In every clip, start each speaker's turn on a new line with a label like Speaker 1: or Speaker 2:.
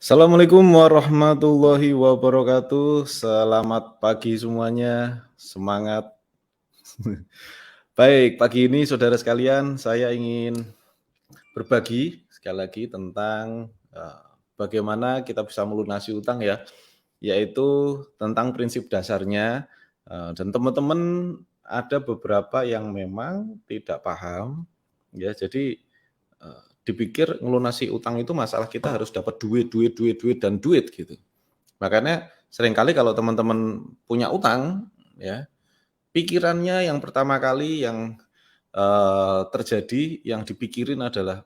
Speaker 1: Assalamualaikum warahmatullahi wabarakatuh. Selamat pagi semuanya. Semangat. Baik, pagi ini saudara sekalian, saya ingin berbagi sekali lagi tentang bagaimana kita bisa melunasi utang ya, yaitu tentang prinsip dasarnya. Dan teman-teman ada beberapa yang memang tidak paham, ya. Jadi dipikir ngelunasi utang itu masalah kita harus dapat duit dan duit gitu. Makanya seringkali kalau teman-teman punya utang, ya, pikirannya yang pertama kali yang terjadi, yang dipikirin adalah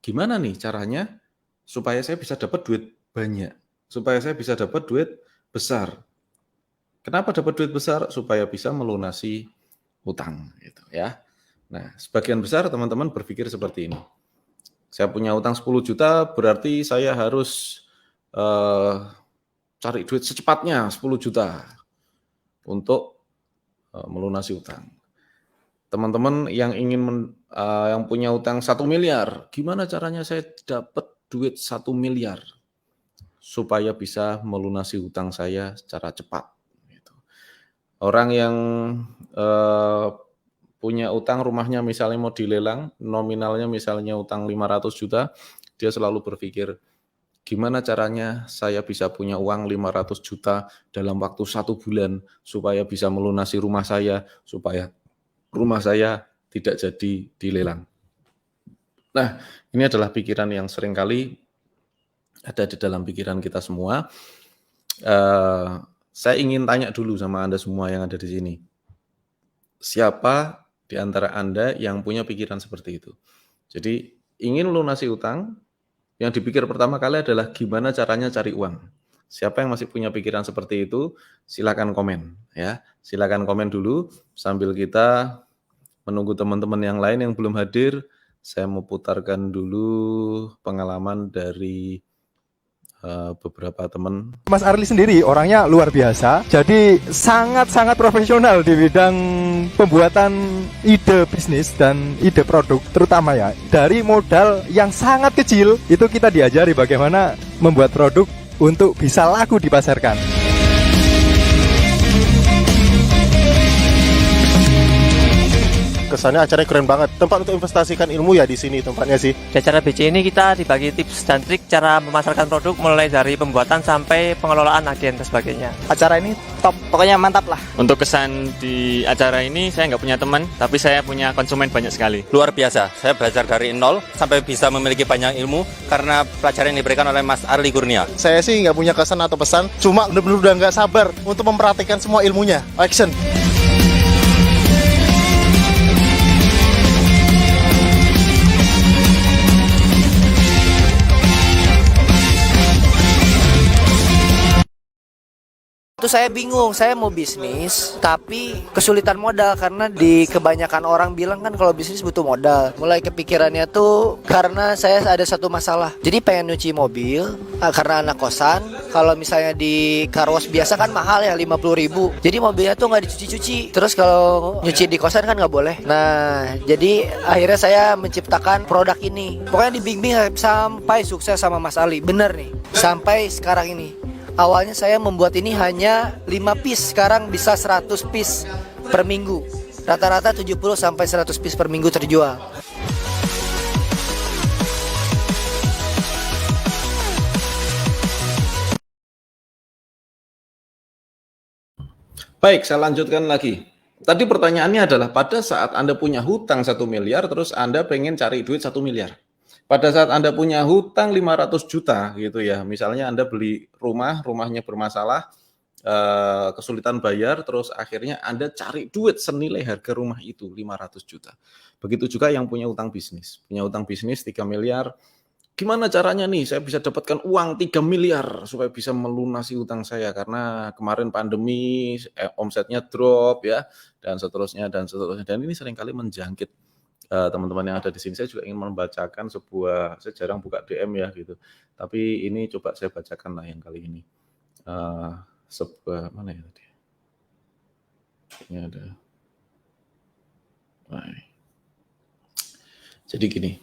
Speaker 1: gimana nih caranya supaya saya bisa dapat duit banyak, supaya saya bisa dapat duit besar. Kenapa dapat duit besar? Supaya bisa melunasi utang, gitu ya. Nah, sebagian besar teman-teman berpikir seperti ini. Saya punya utang 10 juta, berarti saya harus cari duit secepatnya 10 juta untuk melunasi utang. Teman-teman yang ingin yang punya utang 1 miliar, gimana caranya saya dapat duit 1 miliar supaya bisa melunasi utang saya secara cepat. Gitu. Orang yang punya utang rumahnya misalnya mau dilelang, nominalnya misalnya utang 500 juta, dia selalu berpikir, gimana caranya saya bisa punya uang 500 juta dalam waktu 1 bulan supaya bisa melunasi rumah saya, supaya rumah saya tidak jadi dilelang. Nah, ini adalah pikiran yang seringkali ada di dalam pikiran kita semua. Saya ingin tanya dulu sama Anda semua yang ada di sini. Siapa di antara Anda yang punya pikiran seperti itu? Jadi, ingin lunasi utang, yang dipikir pertama kali adalah gimana caranya cari uang. Siapa yang masih punya pikiran seperti itu, silakan komen ya. Silakan komen dulu sambil kita menunggu teman-teman yang lain yang belum hadir. Saya mau putarkan dulu pengalaman dari beberapa teman.
Speaker 2: Mas Arli sendiri orangnya luar biasa, jadi sangat-sangat profesional di bidang pembuatan ide bisnis dan ide produk, terutama ya dari modal yang sangat kecil itu kita diajari bagaimana membuat produk untuk bisa laku dipasarkan.
Speaker 3: Kesannya acaranya keren banget. Tempat untuk investasikan ilmu ya di sini tempatnya sih.
Speaker 4: Di acara BC ini kita dibagi tips dan trik cara memasarkan produk mulai dari pembuatan sampai pengelolaan agen dan sebagainya.
Speaker 2: Acara ini top, pokoknya mantap lah.
Speaker 5: Untuk kesan di acara ini saya nggak punya teman, tapi saya punya konsumen banyak sekali.
Speaker 6: Luar biasa, saya belajar dari nol sampai bisa memiliki banyak ilmu karena pelajaran yang diberikan oleh Mas Arli Kurnia.
Speaker 3: Saya sih nggak punya kesan atau pesan, cuma bener-bener udah nggak sabar untuk memperhatikan semua ilmunya. Action!
Speaker 7: Itu saya bingung, saya mau bisnis tapi kesulitan modal karena di kebanyakan orang bilang kan kalau bisnis butuh modal. Mulai kepikirannya tuh karena saya ada satu masalah. Jadi pengen nyuci mobil karena anak kosan. Kalau misalnya di car wash biasa kan mahal ya 50.000. Jadi mobilnya tuh nggak dicuci-cuci. Terus kalau nyuci di kosan kan nggak boleh. Nah jadi akhirnya saya menciptakan produk ini. Pokoknya dibimbing sampai sukses sama Mas Ali. Bener nih, sampai sekarang ini. Awalnya saya membuat ini hanya 5 piece, sekarang bisa 100 piece per minggu. Rata-rata 70 sampai 100 piece per minggu terjual.
Speaker 1: Baik, saya lanjutkan lagi. Tadi pertanyaannya adalah pada saat Anda punya hutang 1 miliar, terus Anda pengen cari duit 1 miliar. Pada saat Anda punya hutang 500 juta gitu ya, misalnya Anda beli rumah, rumahnya bermasalah, kesulitan bayar, terus akhirnya Anda cari duit senilai harga rumah itu 500 juta. Begitu juga yang punya utang bisnis 3 miliar, gimana caranya nih saya bisa dapatkan uang 3 miliar supaya bisa melunasi utang saya karena kemarin pandemi, omsetnya drop ya, dan seterusnya. Dan ini seringkali menjangkit teman-teman yang ada di sini. Saya juga ingin membacakan sebuah, saya jarang buka DM ya gitu, tapi ini coba saya bacakan lah yang kali ini. Sebuah mana ya tadi? Ini ada. Jadi gini,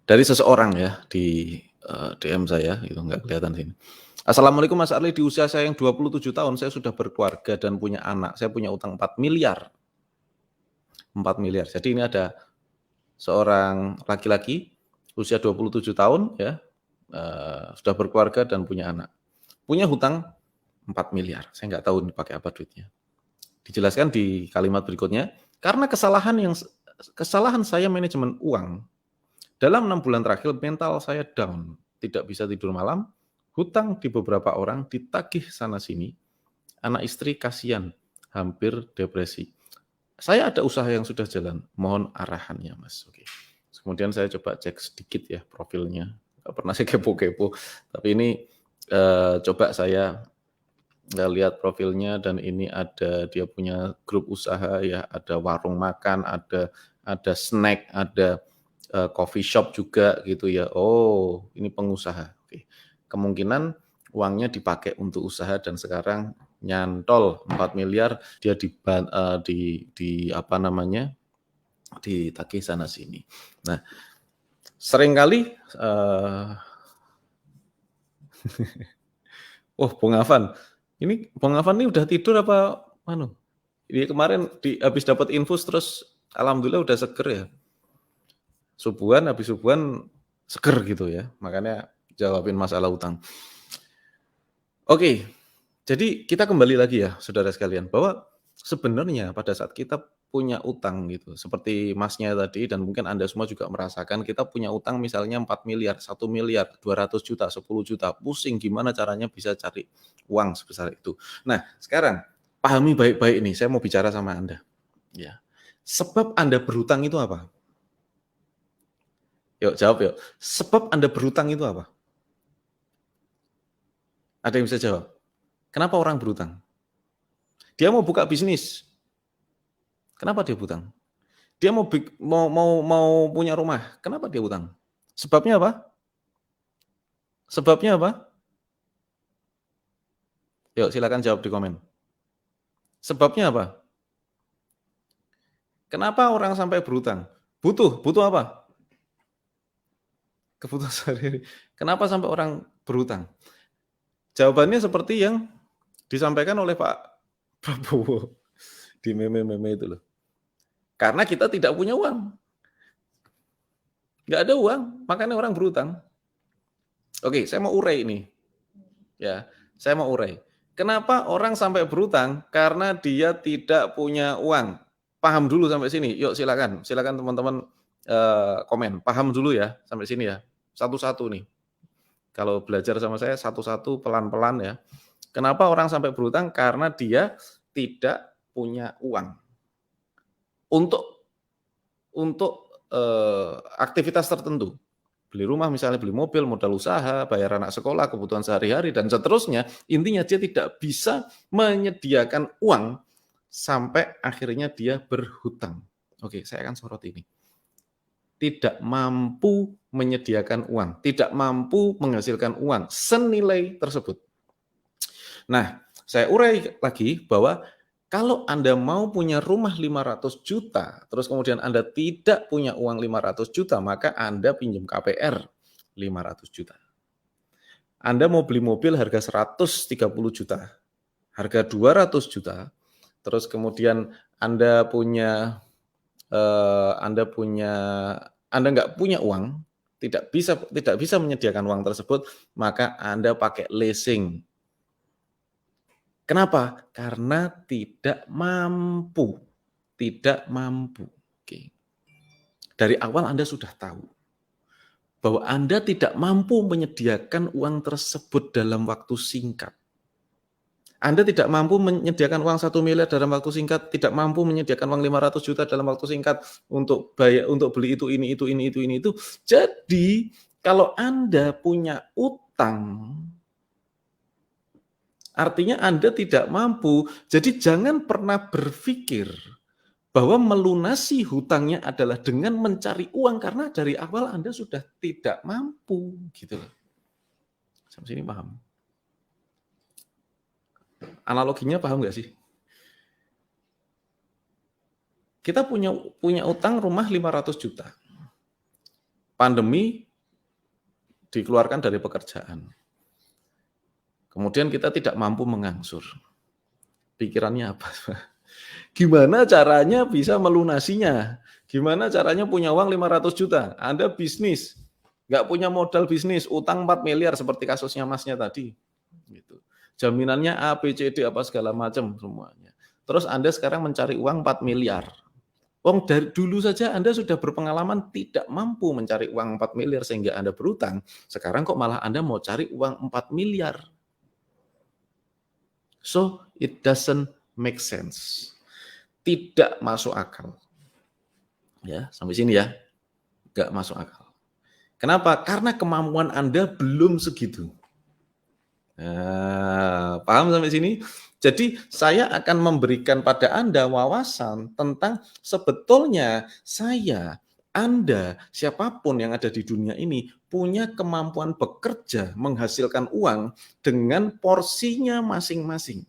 Speaker 1: dari seseorang ya di DM saya, itu nggak kelihatan sini. Assalamualaikum Mas Arli, di usia saya yang 27 tahun, saya sudah berkeluarga dan punya anak. Saya punya utang 4 miliar. 4 miliar. Jadi ini ada seorang laki-laki, usia 27 tahun, ya, sudah berkeluarga dan punya anak. Punya hutang 4 miliar. Saya nggak tahu dipakai apa duitnya. Dijelaskan di kalimat berikutnya, karena kesalahan saya manajemen uang. Dalam 6 bulan terakhir mental saya down, tidak bisa tidur malam, hutang di beberapa orang ditagih sana-sini, anak istri kasihan, hampir depresi. Saya ada usaha yang sudah jalan, mohon arahannya Mas. Oke. Kemudian saya coba cek sedikit ya profilnya, nggak pernah saya kepo-kepo, tapi ini coba saya lihat profilnya dan ini ada dia punya grup usaha ya, ada warung makan, ada snack, ada coffee shop juga gitu ya. Oh, ini pengusaha. Oke. Kemungkinan uangnya dipakai untuk usaha dan sekarang nyantol 4 miliar dia di apa namanya? Ditagih sana sini. Nah, seringkali oh, Bung Afan. Ini Bung Afan ini udah tidur apa anu? Ini kemarin habis dapat infus terus alhamdulillah udah seger ya. Habis subuhan seger gitu ya. Makanya jawabin masalah utang. Oke. Jadi kita kembali lagi ya, saudara sekalian, bahwa sebenarnya pada saat kita punya utang gitu, seperti Masnya tadi dan mungkin Anda semua juga merasakan kita punya utang misalnya 4 miliar, 1 miliar, 200 juta, 10 juta, pusing gimana caranya bisa cari uang sebesar itu. Nah, sekarang pahami baik-baik ini, saya mau bicara sama Anda. Ya. Sebab Anda berhutang itu apa? Yuk jawab yuk. Sebab Anda berhutang itu apa? Ada yang bisa jawab? Kenapa orang berhutang? Dia mau buka bisnis. Kenapa dia berhutang? Dia mau punya rumah. Kenapa dia hutang? Sebabnya apa? Sebabnya apa? Yuk silakan jawab di komen. Sebabnya apa? Kenapa orang sampai berhutang? Butuh apa? Kebutuhan sehari-hari. Kenapa sampai orang berhutang? Jawabannya seperti yang disampaikan oleh Pak Prabowo di meme-meme itu loh. Karena kita tidak punya uang. Nggak ada uang, makanya orang berhutang. Oke, saya mau urai ini. Ya, saya mau urai. Kenapa orang sampai berhutang? Karena dia tidak punya uang. Paham dulu sampai sini. Yuk silakan teman-teman komen. Paham dulu ya sampai sini ya. Satu-satu nih. Kalau belajar sama saya satu-satu pelan-pelan ya. Kenapa orang sampai berhutang? Karena dia tidak punya uang. Untuk aktivitas tertentu. Beli rumah misalnya, beli mobil, modal usaha, bayar anak sekolah, kebutuhan sehari-hari, dan seterusnya. Intinya dia tidak bisa menyediakan uang sampai akhirnya dia berhutang. Oke, saya akan sorot ini. Tidak mampu menyediakan uang, tidak mampu menghasilkan uang senilai tersebut. Nah, saya urai lagi bahwa kalau Anda mau punya rumah 500 juta, terus kemudian Anda tidak punya uang 500 juta, maka Anda pinjam KPR 500 juta. Anda mau beli mobil harga 130 juta, harga 200 juta, terus kemudian Anda nggak punya uang, tidak bisa menyediakan uang tersebut, maka Anda pakai leasing. Kenapa? Karena tidak mampu. Oke. Dari awal Anda sudah tahu bahwa Anda tidak mampu menyediakan uang tersebut dalam waktu singkat. Anda tidak mampu menyediakan uang 1 miliar dalam waktu singkat, tidak mampu menyediakan uang 500 juta dalam waktu singkat untuk beli itu. Jadi, kalau Anda punya utang, artinya Anda tidak mampu. Jadi jangan pernah berpikir bahwa melunasi hutangnya adalah dengan mencari uang, karena dari awal Anda sudah tidak mampu, gitu loh. Sampai sini paham? Analoginya paham nggak sih? Kita punya utang rumah 500 juta. Pandemi dikeluarkan dari pekerjaan. Kemudian kita tidak mampu mengangsur. Pikirannya apa? Gimana caranya bisa melunasinya? Gimana caranya punya uang 500 juta? Anda bisnis, nggak punya modal bisnis, utang 4 miliar seperti kasusnya masnya tadi. Gitu. Jaminannya A, B, C, D, apa segala macam semuanya. Terus Anda sekarang mencari uang 4 miliar. Wong dari dulu saja Anda sudah berpengalaman tidak mampu mencari uang 4 miliar sehingga Anda berutang. Sekarang kok malah Anda mau cari uang 4 miliar. So, it doesn't make sense. Tidak masuk akal. Ya, sampai sini ya. Nggak masuk akal. Kenapa? Karena kemampuan Anda belum segitu. Nah, paham sampai sini? Jadi saya akan memberikan pada Anda wawasan tentang sebetulnya saya, Anda, siapapun yang ada di dunia ini punya kemampuan bekerja, menghasilkan uang dengan porsinya masing-masing.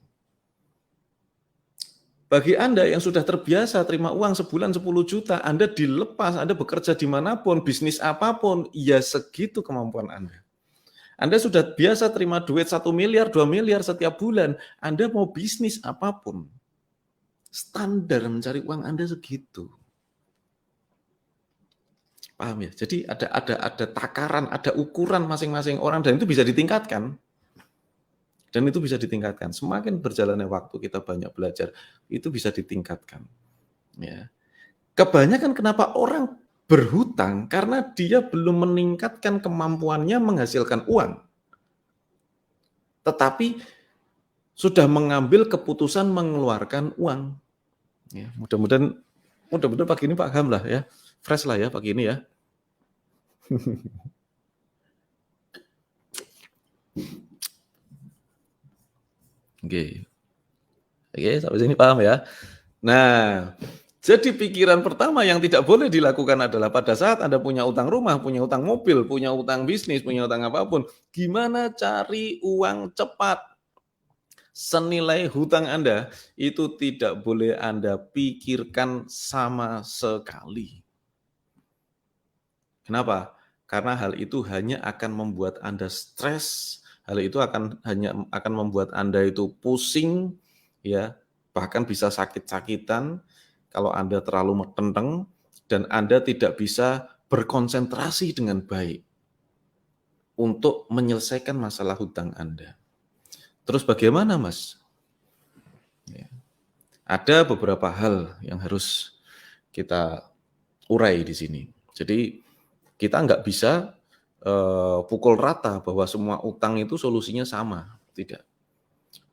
Speaker 1: Bagi Anda yang sudah terbiasa terima uang sebulan 10 juta, Anda dilepas, Anda bekerja dimanapun, bisnis apapun, ya segitu kemampuan Anda. Anda sudah biasa terima duit 1 miliar, 2 miliar setiap bulan, Anda mau bisnis apapun, standar mencari uang Anda segitu. Paham ya? Jadi ada takaran, ada ukuran masing-masing orang dan itu bisa ditingkatkan. Dan itu bisa ditingkatkan. Semakin berjalannya waktu kita banyak belajar, itu bisa ditingkatkan. Ya. Kebanyakan kenapa orang berhutang karena dia belum meningkatkan kemampuannya menghasilkan uang. Tetapi sudah mengambil keputusan mengeluarkan uang. Ya, mudah-mudahan pagi ini paham lah ya. Fresh lah ya pagi ini ya. Oke, sampai sini paham ya. Nah, jadi pikiran pertama yang tidak boleh dilakukan adalah pada saat Anda punya utang rumah, punya utang mobil, punya utang bisnis, punya utang apapun, gimana cari uang cepat? Senilai hutang Anda itu tidak boleh Anda pikirkan sama sekali. Kenapa? Karena hal itu hanya akan membuat Anda stres, hal itu akan membuat Anda itu pusing, ya, bahkan bisa sakit-sakitan kalau Anda terlalu tenteng dan Anda tidak bisa berkonsentrasi dengan baik untuk menyelesaikan masalah hutang Anda. Terus bagaimana, Mas? Ya. Ada beberapa hal yang harus kita urai di sini. Jadi kita nggak bisa pukul rata bahwa semua utang itu solusinya sama. Tidak.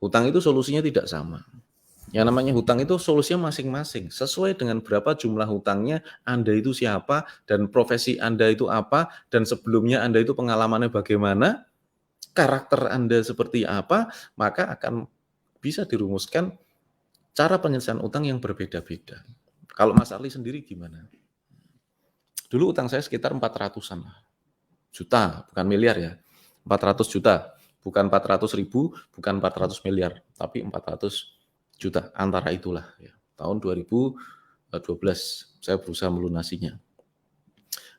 Speaker 1: Hutang itu solusinya tidak sama. Yang namanya hutang itu solusinya masing-masing. Sesuai dengan berapa jumlah hutangnya, Anda itu siapa, dan profesi Anda itu apa, dan sebelumnya Anda itu pengalamannya bagaimana, karakter Anda seperti apa, maka akan bisa dirumuskan cara penyelesaian utang yang berbeda-beda. Kalau Mas Arli sendiri gimana? Dulu utang saya sekitar 400-an juta, bukan miliar ya. 400 juta, bukan 400 ribu, bukan 400 miliar, tapi 400 juta, antara itulah. Ya. Tahun 2012 saya berusaha melunasinya.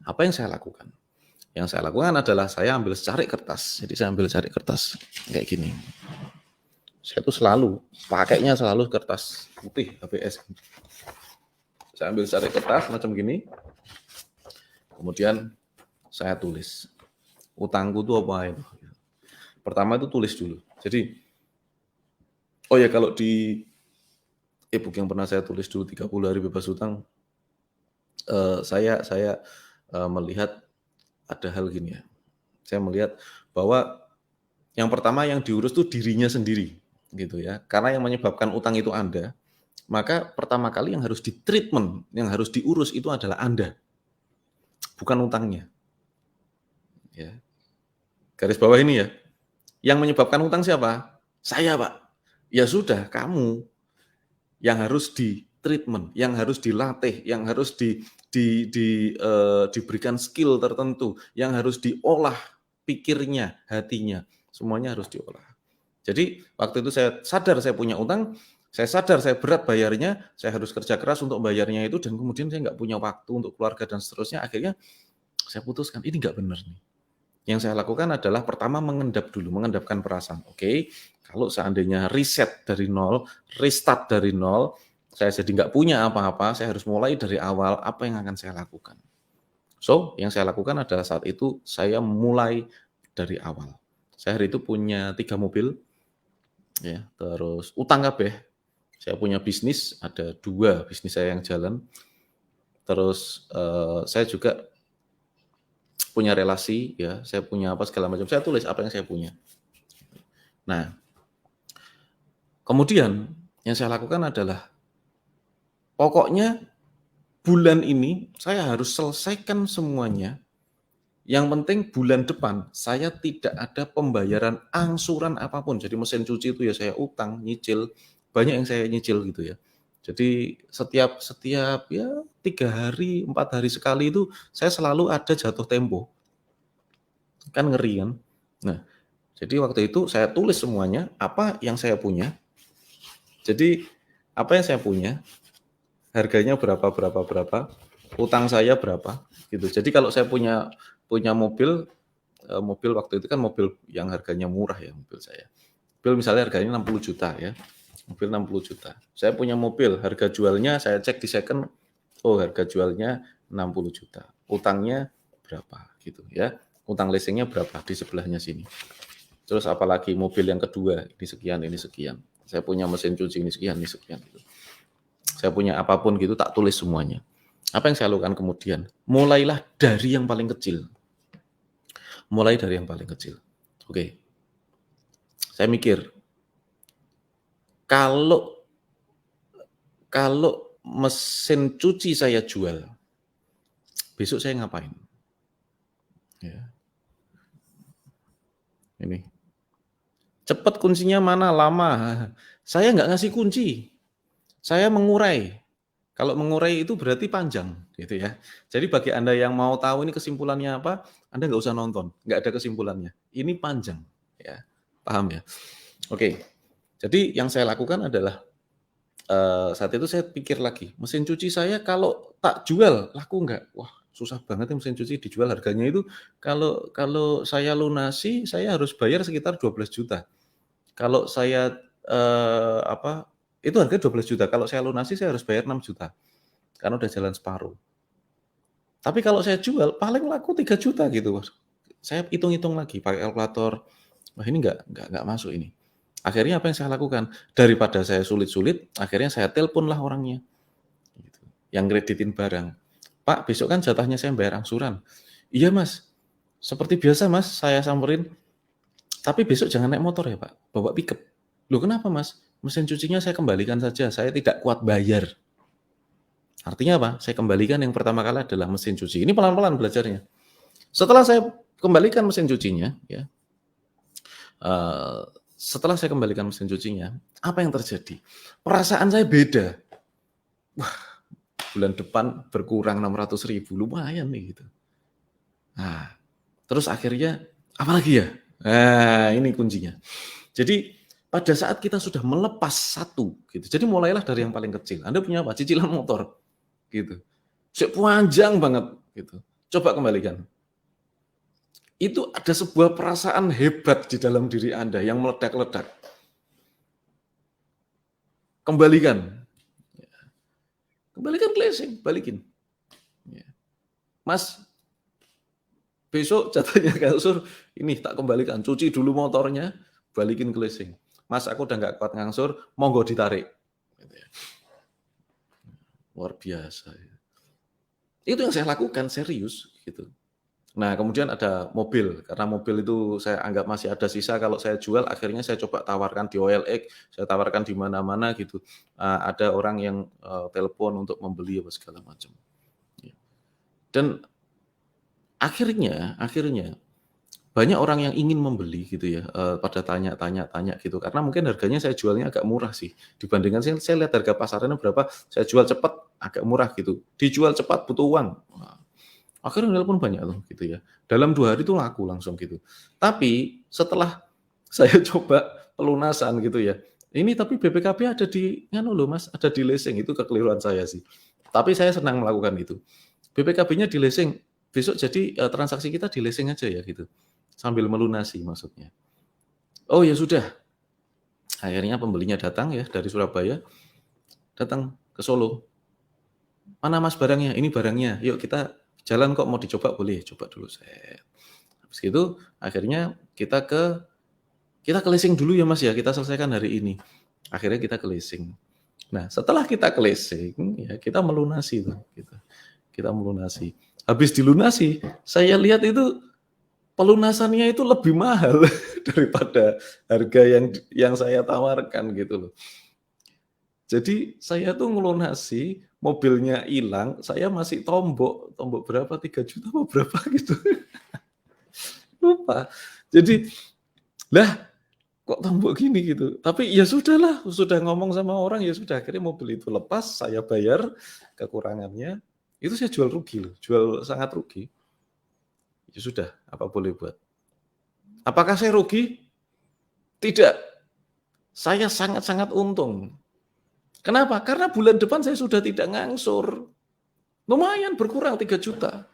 Speaker 1: Apa yang saya lakukan? Yang saya lakukan adalah saya ambil secari kertas. Jadi saya ambil cari kertas kayak gini. Saya tuh pakainya selalu kertas putih HBS. Saya ambil cari kertas macam gini. Kemudian saya tulis utangku itu apa itu. Pertama itu tulis dulu. Jadi oh ya kalau di e-book yang pernah saya tulis dulu 30 hari bebas hutang, saya melihat ada hal gini ya. Saya melihat bahwa yang pertama yang diurus itu dirinya sendiri gitu ya. Karena yang menyebabkan utang itu Anda, maka pertama kali yang harus ditreatment, yang harus diurus itu adalah Anda. Bukan utangnya. Ya. Garis bawah ini ya. Yang menyebabkan utang siapa? Saya, Pak. Ya sudah, kamu yang harus di-treatment, yang harus dilatih, yang harus diberikan skill tertentu, yang harus diolah pikirnya, hatinya, semuanya harus diolah. Jadi waktu itu saya sadar saya punya utang, saya sadar saya berat bayarnya, saya harus kerja keras untuk bayarnya itu, dan kemudian saya nggak punya waktu untuk keluarga dan seterusnya. Akhirnya saya putuskan ini nggak benar nih. Yang saya lakukan adalah pertama mengendapkan perasaan. Oke, kalau seandainya reset dari nol, restart dari nol, saya jadi nggak punya apa-apa, saya harus mulai dari awal, apa yang akan saya lakukan? So, yang saya lakukan adalah saat itu saya mulai dari awal. Saya hari itu punya 3 mobil, ya, terus utang kabeh. Saya punya bisnis, ada 2 bisnis saya yang jalan. Terus saya juga punya relasi, ya, saya punya apa segala macam. Saya tulis apa yang saya punya. Nah, kemudian yang saya lakukan adalah pokoknya bulan ini saya harus selesaikan semuanya. Yang penting bulan depan saya tidak ada pembayaran angsuran apapun. Jadi mesin cuci itu ya saya utang, nyicil, banyak yang saya nyicil gitu ya. Jadi setiap ya 3 hari, 4 hari sekali itu saya selalu ada jatuh tempo. Kan ngeri kan? Nah, jadi waktu itu saya tulis semuanya apa yang saya punya. Jadi apa yang saya punya, harganya berapa, utang saya berapa gitu. Jadi kalau saya punya mobil waktu itu kan mobil yang harganya murah ya, mobil saya. Mobil misalnya harganya 60 juta ya. Mobil 60 juta. Saya punya mobil, harga jualnya saya cek di second, oh harga jualnya 60 juta. Utangnya berapa gitu ya. Utang leasingnya berapa di sebelahnya sini. Terus apalagi mobil yang kedua, ini sekian. Saya punya mesin cuci ini sekian gitu. Saya punya apapun gitu tak tulis semuanya. Apa yang saya lakukan kemudian? Mulailah dari yang paling kecil. Oke. Saya mikir, kalau mesin cuci saya jual, besok saya ngapain? Ya. Ini. Cepat kuncinya mana? Lama. Saya nggak ngasih kunci. Saya mengurai. Kalau mengurai itu berarti panjang, gitu ya. Jadi bagi Anda yang mau tahu ini kesimpulannya apa, Anda nggak usah nonton, nggak ada kesimpulannya. Ini panjang, ya, paham ya? Oke. Jadi yang saya lakukan adalah saat itu saya pikir lagi, mesin cuci saya kalau tak jual laku nggak? Wah, susah banget ya mesin cuci dijual, harganya itu kalau saya lunasi saya harus bayar sekitar 12 juta. Kalau saya itu harga 12 juta. Kalau saya lunasi saya harus bayar 6 juta. Karena udah jalan separuh. Tapi kalau saya jual paling laku 3 juta gitu. Saya hitung-hitung lagi pakai kalkulator. Wah, ini enggak masuk ini. Akhirnya apa yang saya lakukan? Daripada saya sulit-sulit, akhirnya saya teleponlah orangnya. Gitu. Yang kreditin barang. Pak, besok kan jatahnya saya bayar angsuran. Iya, Mas. Seperti biasa, Mas, saya samperin. Tapi besok jangan naik motor ya, Pak. Bawa pickup. Loh, kenapa, Mas? Mesin cucinya saya kembalikan saja, saya tidak kuat bayar. Artinya apa? Saya kembalikan yang pertama kali adalah mesin cuci. Ini pelan-pelan belajarnya. Setelah saya kembalikan mesin cucinya, ya, setelah saya kembalikan mesin cucinya, apa yang terjadi? Perasaan saya beda. Wah, bulan depan berkurang 600.000, lumayan nih gitu. Nah, terus akhirnya apa lagi ya? Nah, ini kuncinya. Jadi pada saat kita sudah melepas satu, gitu. Jadi mulailah dari yang paling kecil. Anda punya apa? Cicilan motor, gitu. Panjang banget, gitu. Coba kembalikan. Itu ada sebuah perasaan hebat di dalam diri Anda yang meledak-ledak. Kembalikan. Kembalikan ke leasing, balikin. Mas, besok jatahnya ngangsur, ini tak kembalikan. Cuci dulu motornya, balikin ke leasing. Mas, aku udah nggak kuat ngangsur, monggo ditarik. Luar biasa. Itu yang saya lakukan, serius. Gitu. Nah, kemudian ada mobil. Karena mobil itu saya anggap masih ada sisa, kalau saya jual, akhirnya saya coba tawarkan di OLX, saya tawarkan di mana-mana gitu. Ada orang yang telepon untuk membeli apa segala macam. Dan akhirnya banyak orang yang ingin membeli gitu ya, pada tanya gitu, karena mungkin harganya saya jualnya agak murah sih, dibandingkan saya lihat harga pasarannya berapa, saya jual cepat agak murah gitu, dijual cepat butuh uang, akhirnya nelpon banyak tuh gitu ya, dalam 2 hari itu laku langsung gitu. Tapi setelah saya coba pelunasan gitu ya, ini tapi BPKB ada di loh Mas, ada di leasing, itu kekeliruan saya sih, tapi saya senang melakukan itu. BPKB-nya di leasing, besok jadi transaksi kita di leasing aja ya gitu. sambil melunasi maksudnya. Oh ya sudah, akhirnya pembelinya datang ya dari Surabaya, datang ke Solo. Mana mas barangnya? Ini barangnya. Yuk kita jalan kok, mau dicoba boleh, coba dulu. Habis itu akhirnya kita ke leasing dulu ya mas ya, kita selesaikan hari ini. Akhirnya kita ke leasing. Nah setelah kita ke leasing, ya kita melunasi tuh, gitu. Kita melunasi. Habis dilunasi, saya lihat itu pelunasannya itu lebih mahal daripada harga yang saya tawarkan gitu loh. Jadi saya tuh ngelunasi, mobilnya hilang, saya masih tombok berapa, 3 juta apa berapa gitu. Lupa. Jadi, lah kok tombok gini gitu. Tapi ya sudahlah, sudah ngomong sama orang, ya sudah, akhirnya mobil itu lepas, saya bayar kekurangannya, itu saya jual rugi loh, jual sangat rugi. Ya sudah, apa boleh buat. Apakah saya rugi? Tidak. Saya sangat-sangat untung. Kenapa? Karena bulan depan saya sudah tidak ngangsur. Lumayan berkurang 3 juta.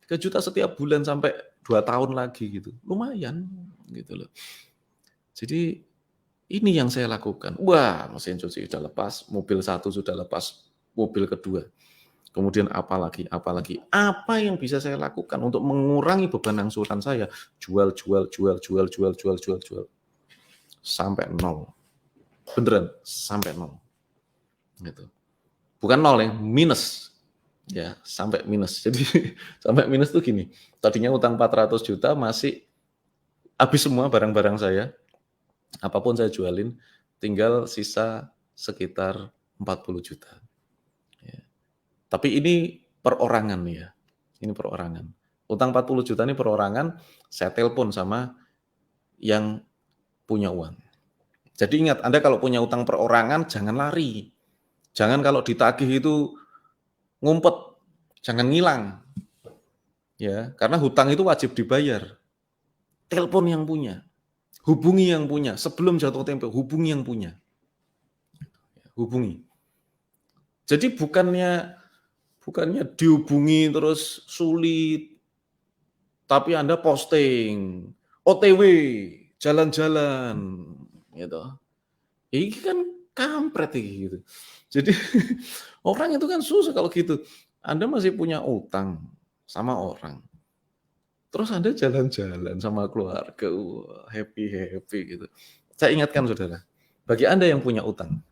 Speaker 1: 3 juta setiap bulan sampai 2 tahun lagi gitu. Lumayan gitu loh. Jadi ini yang saya lakukan. Wah, mesin cuci sudah lepas, mobil satu sudah lepas, mobil kedua. Kemudian apalagi? Apa yang bisa saya lakukan untuk mengurangi beban angsuran saya? Jual. Sampai 0. Beneran, sampai 0. Gitu. Bukan 0 ya, minus. Ya, sampai minus. Jadi sampai minus tuh gini. Tadinya utang 400 juta masih habis semua barang-barang saya. Apapun saya jualin, tinggal sisa sekitar 40 juta. Ya. Tapi ini perorangan ya. Ini perorangan. Utang 40 juta ini perorangan, saya telepon sama yang punya uang. Jadi ingat, Anda kalau punya utang perorangan jangan lari. Jangan kalau ditagih itu ngumpet, jangan ngilang. Ya, karena hutang itu wajib dibayar. Telepon yang punya. Hubungi yang punya, sebelum jatuh tempo, hubungi yang punya. Hubungi. Jadi bukannya dihubungi terus sulit, tapi Anda posting, OTW, jalan-jalan, gitu. Ini kan kampret gitu. Jadi orang itu kan susah kalau gitu. Anda masih punya utang sama orang. Terus Anda jalan-jalan sama keluarga, happy gitu. Saya ingatkan saudara, bagi Anda yang punya utang,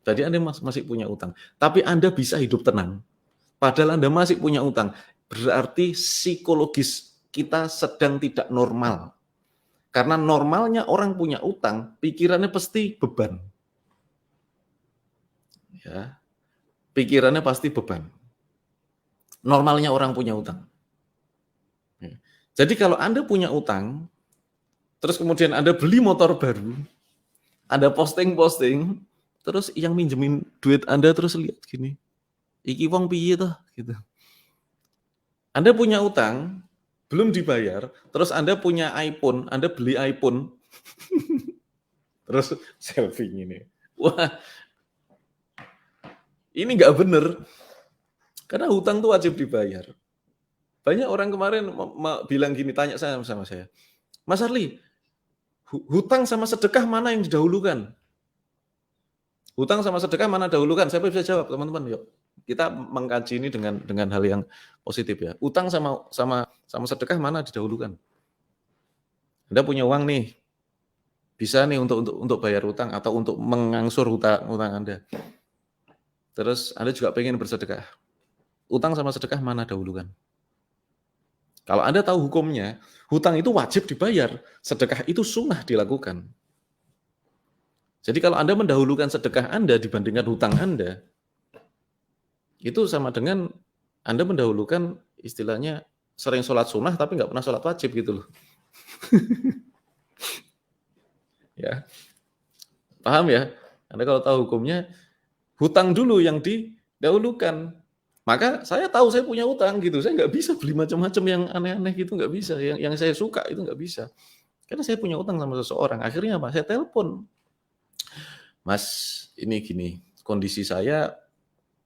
Speaker 1: tadi Anda masih punya utang, tapi Anda bisa hidup tenang, padahal Anda masih punya utang, berarti psikologis kita sedang tidak normal. Karena normalnya orang punya utang, pikirannya pasti beban. Ya, pikirannya pasti beban. Normalnya orang punya utang. Jadi kalau Anda punya utang, terus kemudian Anda beli motor baru, Anda posting, terus yang minjemin duit Anda terus lihat gini, iki wong piye toh gitu. Anda punya utang, belum dibayar, terus Anda punya iPhone, Anda beli iPhone, terus selfie ini. Wah, ini nggak bener, karena hutang tuh wajib dibayar. Banyak orang kemarin bilang gini, tanya sama saya, Mas Arli, hutang sama sedekah mana yang didahulukan? Hutang sama sedekah mana dahulukan? Siapa bisa jawab, teman-teman? Yuk, kita mengkaji ini dengan hal yang positif ya. Hutang sama sedekah mana didahulukan? Anda punya uang nih, bisa nih untuk bayar hutang atau untuk mengangsur hutang Anda. Terus Anda juga pengen bersedekah. Hutang sama sedekah mana dahulukan? Kalau Anda tahu hukumnya, hutang itu wajib dibayar, sedekah itu sunnah dilakukan. Jadi kalau Anda mendahulukan sedekah Anda dibandingkan hutang Anda, itu sama dengan Anda mendahulukan istilahnya sering sholat sunnah tapi nggak pernah sholat wajib gitu loh. Ya, paham ya? Anda kalau tahu hukumnya, hutang dulu yang didahulukan. Maka saya tahu saya punya utang gitu, saya nggak bisa beli macam-macam yang aneh-aneh gitu, nggak bisa. Yang saya suka itu nggak bisa. Karena saya punya utang sama seseorang. Akhirnya apa? Saya telepon. Mas, ini gini, kondisi saya,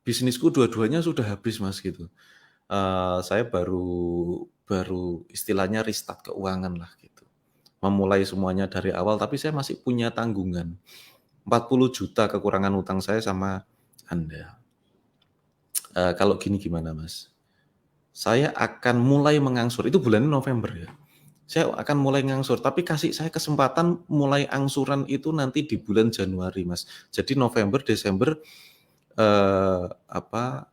Speaker 1: bisnisku dua-duanya sudah habis mas gitu. Saya baru baru istilahnya restart keuangan lah gitu. Memulai semuanya dari awal, tapi saya masih punya tanggungan. 40 juta kekurangan utang saya sama Anda. Kalau gini gimana Mas? Saya akan mulai mengangsur, itu bulan November ya. Saya akan mulai ngangsur, tapi kasih saya kesempatan mulai angsuran itu nanti di bulan Januari Mas. Jadi November, Desember,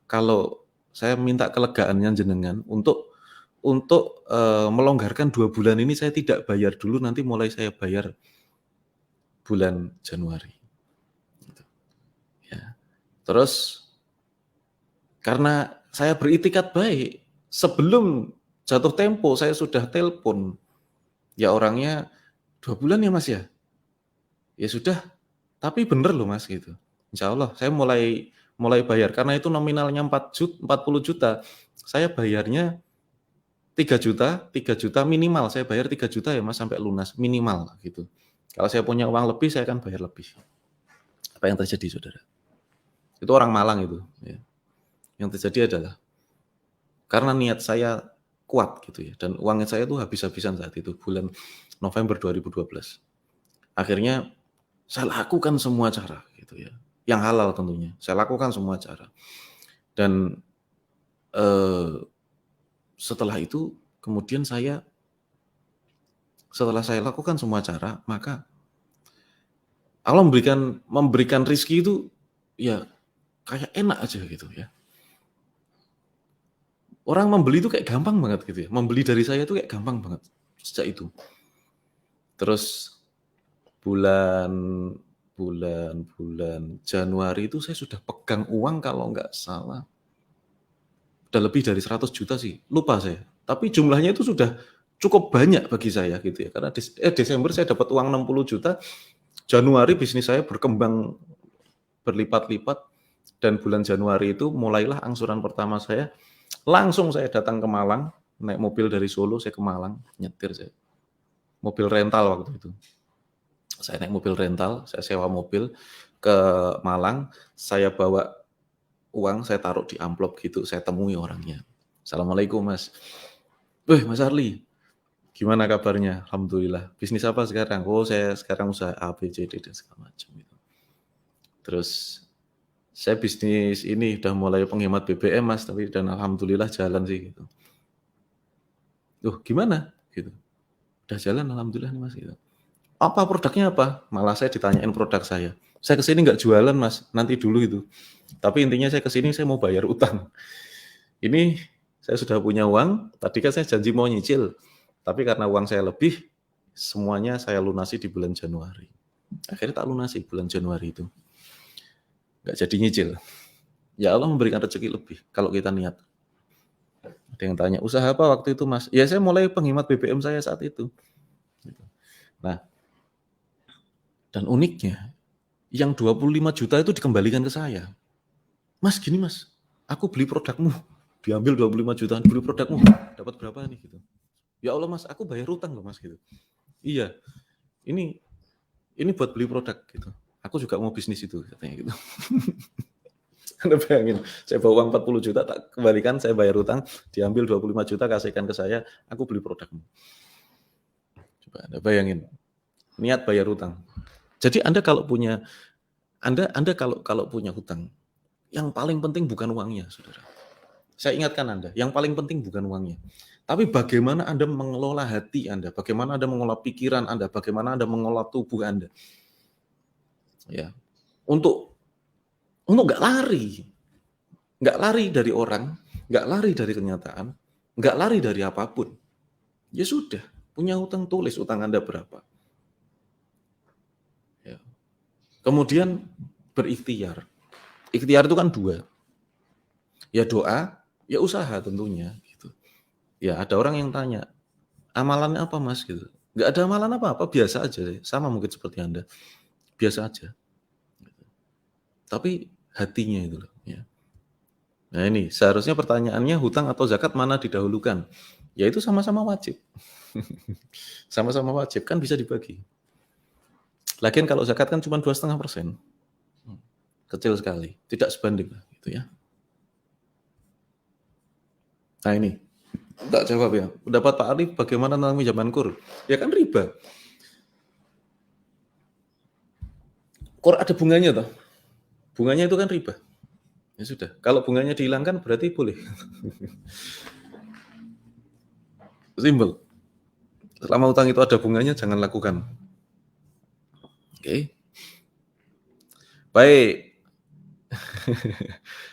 Speaker 1: kalau saya minta kelegaannya jenengan untuk melonggarkan 2 bulan ini saya tidak bayar dulu, nanti mulai saya bayar bulan Januari. Gitu. Ya. Terus karena saya beritikat baik, sebelum jatuh tempo saya sudah telepon, ya orangnya 2 bulan ya Mas ya? Ya sudah, tapi bener loh Mas gitu. Insya Allah saya mulai bayar, karena itu nominalnya 40 juta, saya bayarnya 3 juta minimal, saya bayar 3 juta ya Mas sampai lunas, minimal gitu. Kalau saya punya uang lebih, saya akan bayar lebih. Apa yang terjadi saudara? Itu orang Malang itu. Ya. Yang terjadi adalah, karena niat saya kuat gitu ya, dan uangnya saya tuh habis-habisan saat itu, bulan November 2012. Akhirnya saya lakukan semua cara gitu ya, yang halal tentunya. Saya lakukan semua cara. Dan setelah itu kemudian setelah saya lakukan semua cara, maka Allah memberikan rezeki itu ya kayak enak aja gitu ya. Orang membeli itu kayak gampang banget gitu ya. Membeli dari saya itu kayak gampang banget sejak itu. Terus bulan Januari itu saya sudah pegang uang kalau nggak salah udah lebih dari 100 juta sih. Lupa saya. Tapi jumlahnya itu sudah cukup banyak bagi saya gitu ya. Karena Desember saya dapat uang 60 juta. Januari bisnis saya berkembang berlipat-lipat, dan bulan Januari itu mulailah angsuran pertama saya. Langsung saya datang ke Malang, naik mobil dari Solo, saya ke Malang, nyetir saya. Mobil rental waktu itu. Saya naik mobil rental, saya sewa mobil ke Malang, saya bawa uang, saya taruh di amplop gitu, saya temui orangnya. Assalamualaikum Mas. Mas Arli, gimana kabarnya? Alhamdulillah. Bisnis apa sekarang? Oh, saya sekarang usaha A, B, C, D, dan segala macam gitu. Terus saya bisnis ini udah mulai penghemat BBM Mas, tapi dan alhamdulillah jalan sih gitu. Gimana? Gitu. Udah jalan alhamdulillah nih Mas gitu. Apa produknya apa? Malah saya ditanyain produk saya. Saya kesini nggak jualan Mas, nanti dulu itu. Tapi intinya saya kesini saya mau bayar utang. Ini saya sudah punya uang, tadi kan saya janji mau nyicil. Tapi karena uang saya lebih, semuanya saya lunasi di bulan Januari. Akhirnya tak lunasi bulan Januari itu. Nggak jadi nyicil. Ya Allah memberikan rezeki lebih kalau kita niat. Ada yang tanya, usaha apa waktu itu Mas? Ya saya mulai penghemat BBM saya saat itu. Nah, dan uniknya, yang 25 juta itu dikembalikan ke saya. Mas gini Mas, aku beli produkmu. Diambil 25 juta, beli produkmu. Dapat berapa nih gitu. Ya Allah Mas, aku bayar utang loh Mas gitu. Iya, ini buat beli produk gitu. Aku juga mau bisnis itu katanya gitu. Anda bayangin, saya bawa uang 40 juta, tak kembalikan, saya bayar utang, diambil 25 juta, kasihkan ke saya, aku beli produkmu. Coba Anda bayangin, niat bayar utang. Jadi Anda kalau punya hutang, yang paling penting bukan uangnya, saudara. Saya ingatkan Anda, yang paling penting bukan uangnya. Tapi bagaimana Anda mengelola hati Anda, bagaimana Anda mengelola pikiran Anda, bagaimana Anda mengelola tubuh Anda. Ya, untuk nggak lari dari orang, nggak lari dari kenyataan, nggak lari dari apapun. Ya sudah, punya hutang, tulis utang Anda berapa. Ya. Kemudian berikhtiar. Ikhtiar itu kan 2. Ya doa, ya usaha tentunya. Gitu. Ya ada orang yang tanya, amalannya apa Mas? Gitu. Nggak ada amalan apa-apa, biasa aja. Sama mungkin seperti Anda. Biasa aja. Tapi hatinya itu loh. Ya. Nah ini seharusnya pertanyaannya hutang atau zakat mana didahulukan? Ya itu sama-sama wajib. Sama-sama wajib kan bisa dibagi. Lagian kalau zakat kan cuma 2,5%. Kecil sekali, tidak sebanding gitu ya. Nah ini Tak jawab ya. Pendapat Pak Arif bagaimana tentang pinjaman kur? Ya kan riba. Kur ada bunganya toh. Bunganya itu kan riba. Ya sudah. Kalau bunganya dihilangkan berarti boleh. Simpel. Selama utang itu ada bunganya jangan lakukan. Oke. Baik.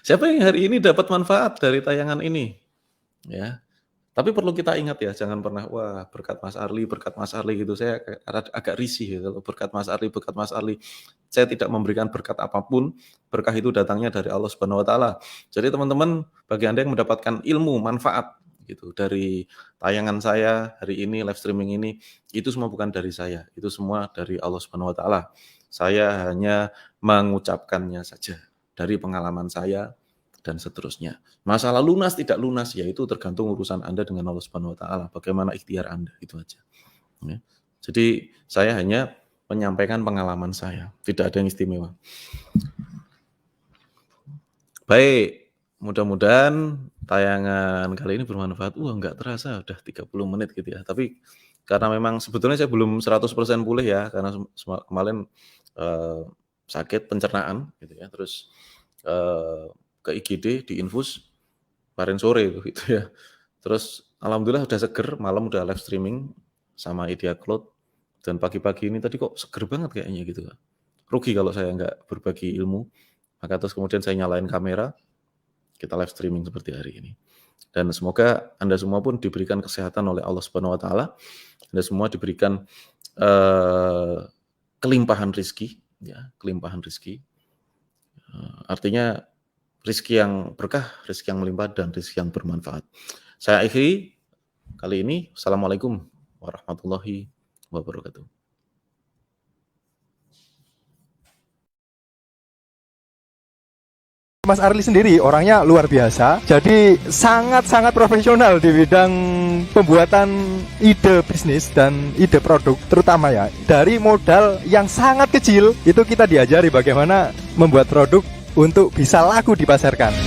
Speaker 1: Siapa yang hari ini dapat manfaat dari tayangan ini? Ya. Tapi perlu kita ingat ya, jangan pernah wah berkat Mas Arli gitu. Saya agak risih ya kalau berkat Mas Arli. Saya tidak memberikan berkat apapun. Berkah itu datangnya dari Allah Subhanahu wa taala. Jadi teman-teman, bagi Anda yang mendapatkan ilmu, manfaat gitu dari tayangan saya hari ini, live streaming ini, itu semua bukan dari saya. Itu semua dari Allah Subhanahu wa taala. Saya hanya mengucapkannya saja dari pengalaman saya dan seterusnya. Masalah lunas tidak lunas yaitu tergantung urusan Anda dengan Allah Subhanahu wa taala, bagaimana ikhtiar Anda, itu aja. Ya. Jadi saya hanya menyampaikan pengalaman saya, tidak ada yang istimewa. Baik, mudah-mudahan tayangan kali ini bermanfaat. Enggak terasa udah 30 menit gitu ya. Tapi karena memang sebetulnya saya belum 100% pulih ya, karena kemarin sakit pencernaan gitu ya. Terus ke IGD di infus kemarin sore gitu ya. Terus alhamdulillah udah seger, malam udah live streaming sama Idea Cloud dan pagi-pagi ini tadi kok seger banget kayaknya gitu. Rugi kalau saya nggak berbagi ilmu. Maka terus kemudian saya nyalain kamera, kita live streaming seperti hari ini. Dan semoga Anda semua pun diberikan kesehatan oleh Allah Subhanahu wa taala. Anda semua diberikan kelimpahan rezeki ya, kelimpahan rezeki. Artinya rezeki yang berkah, rezeki yang melimpah, dan rezeki yang bermanfaat. Saya akhiri kali ini. Assalamualaikum warahmatullahi wabarakatuh.
Speaker 2: Mas Arli sendiri orangnya luar biasa, jadi sangat-sangat profesional di bidang pembuatan ide bisnis dan ide produk, terutama ya dari modal yang sangat kecil itu kita diajari bagaimana membuat produk untuk bisa laku dipasarkan.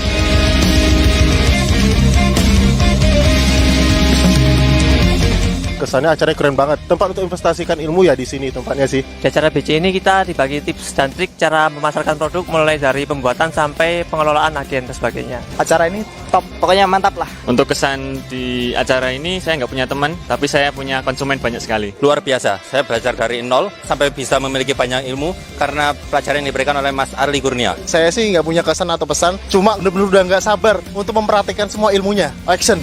Speaker 3: Kesannya acaranya keren banget. Tempat untuk investasikan ilmu ya di sini tempatnya sih.
Speaker 4: Di acara BC ini kita dibagi tips dan trik cara memasarkan produk mulai dari pembuatan sampai pengelolaan agen dan sebagainya.
Speaker 7: Acara ini top, pokoknya mantap lah.
Speaker 5: Untuk kesan di acara ini, saya nggak punya teman, tapi saya punya konsumen banyak sekali.
Speaker 6: Luar biasa, saya belajar dari nol sampai bisa memiliki banyak ilmu karena pelajaran yang diberikan oleh Mas Arli Kurnia.
Speaker 3: Saya sih nggak punya kesan atau pesan, cuma bener-bener udah nggak sabar untuk memperhatikan semua ilmunya. Action!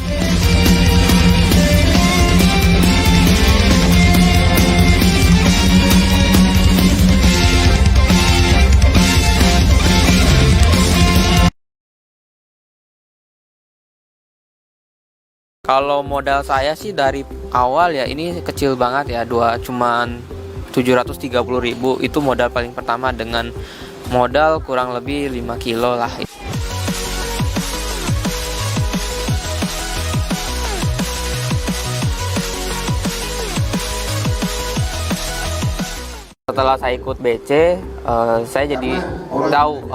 Speaker 8: Kalau modal saya sih dari awal ya ini kecil banget ya, cuman 730.000 itu modal paling pertama dengan modal kurang lebih 5 kilo lah. Setelah saya ikut BC, saya jadi tahu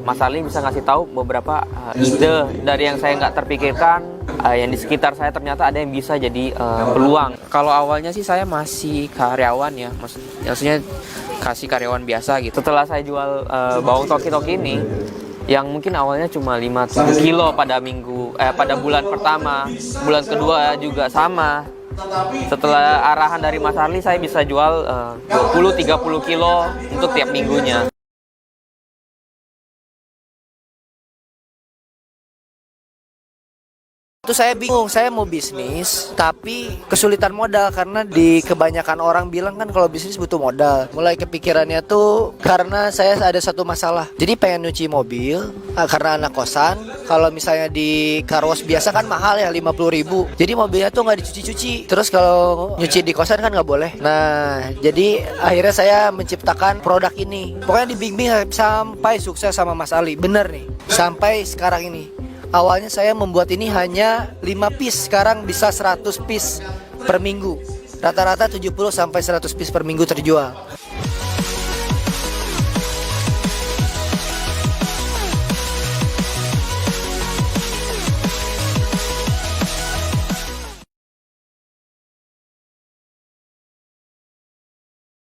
Speaker 8: Mas Ali bisa ngasih tahu beberapa ide dari yang saya nggak terpikirkan, yang di sekitar saya ternyata ada yang bisa jadi peluang. Kalau awalnya sih saya masih karyawan ya, maksudnya kasih karyawan biasa gitu. Setelah saya jual bawang toki-toki ini, yang mungkin awalnya cuma 5 kilo pada bulan pertama, bulan kedua juga sama. Setelah arahan dari Mas Arli, saya bisa jual 20-30 kilo untuk tiap minggunya.
Speaker 7: Itu saya bingung, saya mau bisnis tapi kesulitan modal karena di kebanyakan orang bilang kan kalau bisnis butuh modal. Mulai kepikirannya tuh karena saya ada satu masalah. Jadi pengen nyuci mobil karena anak kosan. Kalau misalnya di car wash biasa kan mahal ya 50.000. Jadi mobilnya tuh nggak dicuci-cuci. Terus kalau nyuci di kosan kan nggak boleh. Nah jadi akhirnya saya menciptakan produk ini. Pokoknya dibimbing sampai sukses sama Mas Ali. Bener nih, sampai sekarang ini. Awalnya saya membuat ini hanya 5 piece, sekarang bisa 100 piece per minggu. Rata-rata 70 sampai 100 piece per minggu terjual.